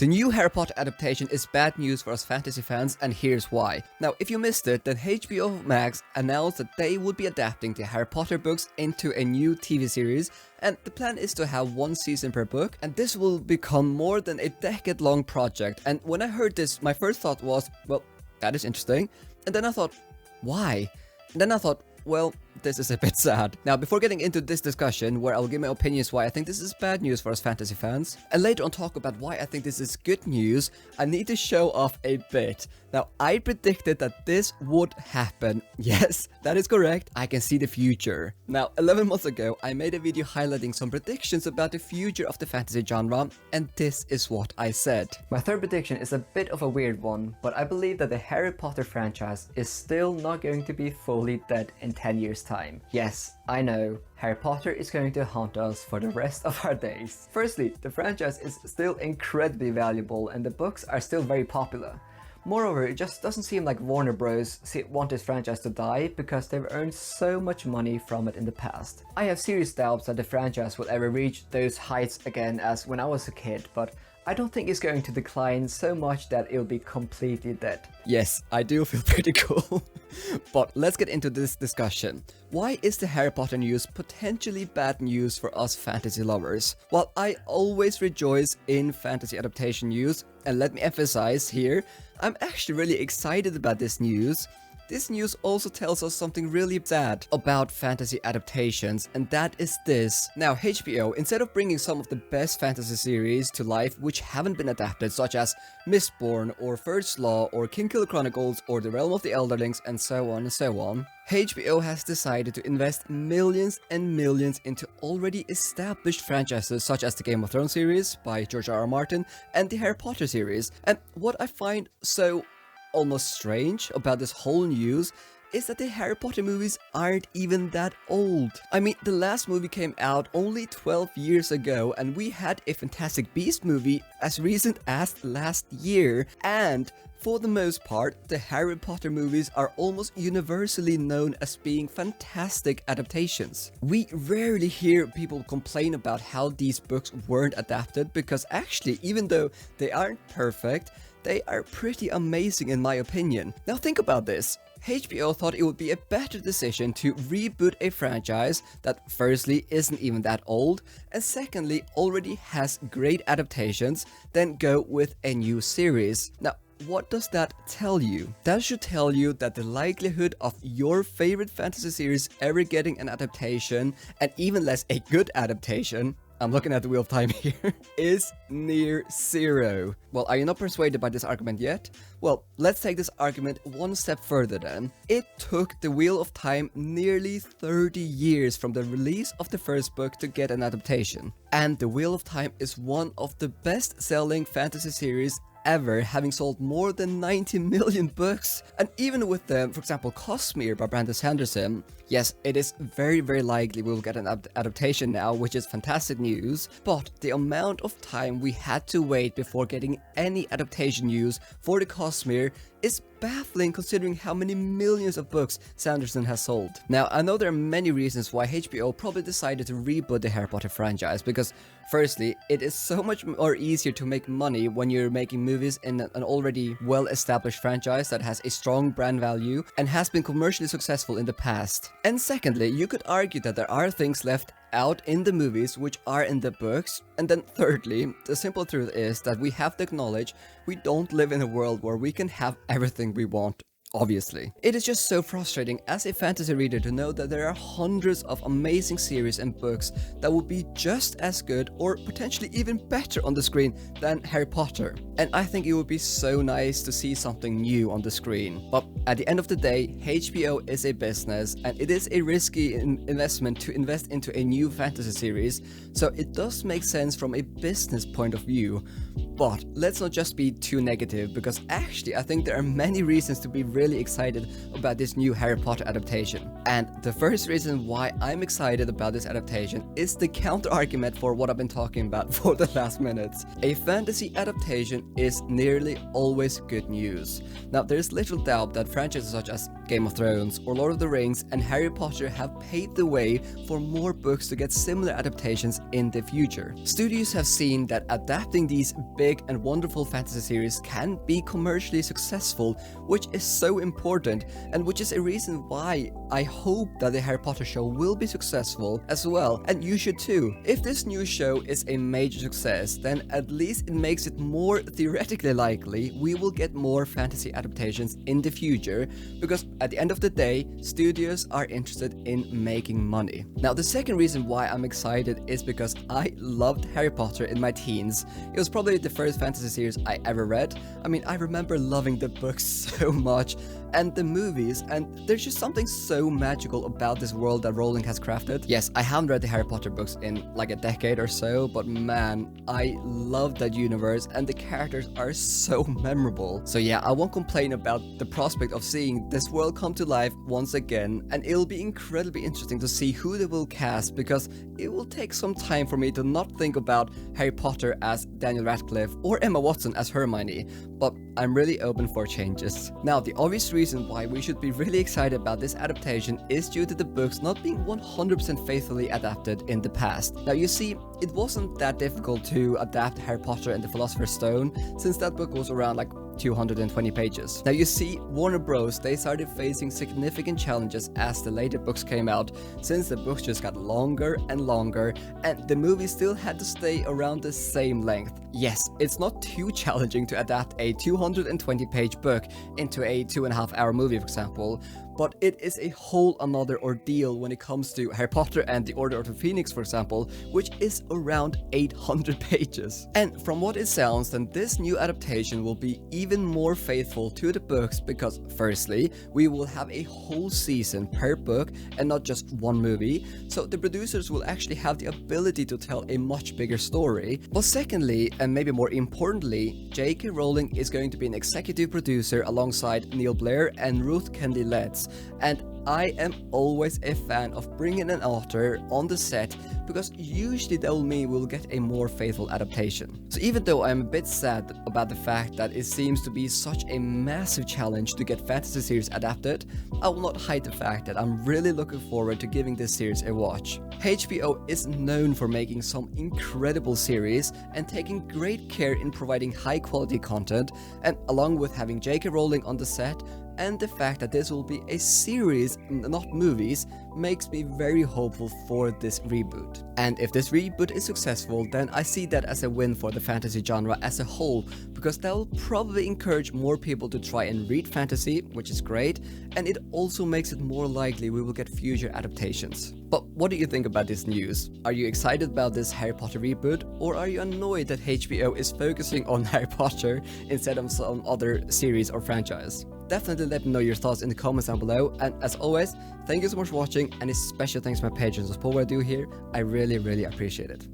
The new Harry Potter adaptation is bad news for us fantasy fans, and here's why. Now, if you missed it, then HBO Max announced that they would be adapting the Harry Potter books into a new TV series, and the plan is to have one season per book, and this will become more than a decade-long project. And when I heard this, my first thought was, well, that is interesting. And then I thought, why? And then I thought, well, this is a bit sad. Now, before getting into this discussion, where I'll give my opinions why I think this is bad news for us fantasy fans, and later on talk about why I think this is good news, I need to show off a bit. Now, I predicted that this would happen. Yes, that is correct. I can see the future. Now, 11 months ago, I made a video highlighting some predictions about the future of the fantasy genre, and this is what I said. My third prediction is a bit of a weird one, but I believe that the Harry Potter franchise is still not going to be fully dead in 10 years' time. Yes, I know, Harry Potter is going to haunt us for the rest of our days. Firstly, the franchise is still incredibly valuable and the books are still very popular. Moreover, it just doesn't seem like Warner Bros. Want this franchise to die because they've earned so much money from it in the past. I have serious doubts that the franchise will ever reach those heights again as when I was a kid, but I don't think it's going to decline so much that it'll be completely dead. Yes, I do feel pretty cool. But let's get into this discussion. Why is the Harry Potter news potentially bad news for us fantasy lovers? Well, I always rejoice in fantasy adaptation news, and let me emphasize here, I'm actually really excited about this news. This news also tells us something really sad about fantasy adaptations, and that is this. Now, HBO, instead of bringing some of the best fantasy series to life which haven't been adapted, such as Mistborn or First Law or Kingkiller Chronicles or The Realm of the Elderlings and so on, HBO has decided to invest millions and millions into already established franchises such as the Game of Thrones series by George R.R. Martin and the Harry Potter series. And what I find so almost strange about this whole news is that the Harry Potter movies aren't even that old. I mean, the last movie came out only 12 years ago, and we had a Fantastic Beasts movie as recent as last year, and for the most part, the Harry Potter movies are almost universally known as being fantastic adaptations. We rarely hear people complain about how these books weren't adapted, because actually, even though they aren't perfect, they are pretty amazing in my opinion. Now think about this. HBO thought it would be a better decision to reboot a franchise that firstly isn't even that old, and secondly already has great adaptations, than go with a new series. Now, what does that tell you? That should tell you that the likelihood of your favorite fantasy series ever getting an adaptation, and even less a good adaptation, I'm looking at the Wheel of Time here, is near zero. Well, are you not persuaded by this argument yet? Well, let's take this argument one step further then. It took the Wheel of Time nearly 30 years from the release of the first book to get an adaptation. And the Wheel of Time is one of the best-selling fantasy series ever, having sold more than 90 million books. And even with the, for example, Cosmere by Brandon Sanderson, yes, it is very likely we'll get an adaptation now, which is fantastic news, but the amount of time we had to wait before getting any adaptation news for the Cosmere is baffling considering how many millions of books Sanderson has sold. Now, I know there are many reasons why HBO probably decided to reboot the Harry Potter franchise, because firstly, it is so much more easier to make money when you're making movies in an already well-established franchise that has a strong brand value and has been commercially successful in the past. And secondly, you could argue that there are things left out in the movies which are in the books. And then thirdly, the simple truth is that we have to acknowledge we don't live in a world where we can have everything we want. Obviously. It is just so frustrating as a fantasy reader to know that there are hundreds of amazing series and books that will be just as good or potentially even better on the screen than Harry Potter. And I think it would be so nice to see something new on the screen. But at the end of the day, HBO is a business and it is a risky investment to invest into a new fantasy series, so it does make sense from a business point of view. But let's not just be too negative, because actually I think there are many reasons to be really excited about this new Harry Potter adaptation. And the first reason why I'm excited about this adaptation is the counter argument for what I've been talking about for the last minutes. A fantasy adaptation is nearly always good news. Now, there's little doubt that franchises such as Game of Thrones or Lord of the Rings and Harry Potter have paved the way for more books to get similar adaptations in the future. Studios have seen that adapting these big and wonderful fantasy series can be commercially successful, which is so important, and which is a reason why I hope that the Harry Potter show will be successful as well, and you should too. If this new show is a major success, then at least it makes it more theoretically likely we will get more fantasy adaptations in the future, because at the end of the day, studios are interested in making money. Now, the second reason why I'm excited is because I loved Harry Potter in my teens. It was probably the first fantasy series I ever read. I mean, I remember loving the books so much, and the movies, and there's just something so magical about this world that Rowling has crafted. Yes, I haven't read the Harry Potter books in like a decade or so, but man, I love that universe and the characters are so memorable. So yeah, I won't complain about the prospect of seeing this world come to life once again, and it'll be incredibly interesting to see who they will cast, because it will take some time for me to not think about Harry Potter as Daniel Radcliffe or Emma Watson as Hermione, but I'm really open for changes. Now, the obvious reason why we should be really excited about this adaptation is due to the books not being 100% faithfully adapted in the past. Now, you see, it wasn't that difficult to adapt Harry Potter and the Philosopher's Stone, since that book was around like 220 pages. Now, you see, Warner Bros, they started facing significant challenges as the later books came out, since the books just got longer and longer, and the movie still had to stay around the same length. Yes, it's not too challenging to adapt a 220-page book into a 2.5-hour movie, for example, but it is a whole another ordeal when it comes to Harry Potter and the Order of the Phoenix, for example, which is around 800 pages. And from what it sounds, then this new adaptation will be even more faithful to the books, because firstly, we will have a whole season per book and not just one movie, so the producers will actually have the ability to tell a much bigger story. But secondly, and maybe more importantly, J.K. Rowling is going to be an executive producer alongside Neil Blair and Ruth Kendi Letts, and I am always a fan of bringing an author on the set, because usually that will mean we'll get a more faithful adaptation. So even though I'm a bit sad about the fact that it seems to be such a massive challenge to get fantasy series adapted, I will not hide the fact that I'm really looking forward to giving this series a watch. HBO is known for making some incredible series and taking great care in providing high quality content, and along with having J.K. Rowling on the set, and the fact that this will be a series, not movies, makes me very hopeful for this reboot. And if this reboot is successful, then I see that as a win for the fantasy genre as a whole, because that will probably encourage more people to try and read fantasy, which is great, and it also makes it more likely we will get future adaptations. But what do you think about this news? Are you excited about this Harry Potter reboot, or are you annoyed that HBO is focusing on Harry Potter instead of some other series or franchise? Definitely let me know your thoughts in the comments down below, and as always, thank you so much for watching, and a special thanks to my patrons for what I do here. I really appreciate it.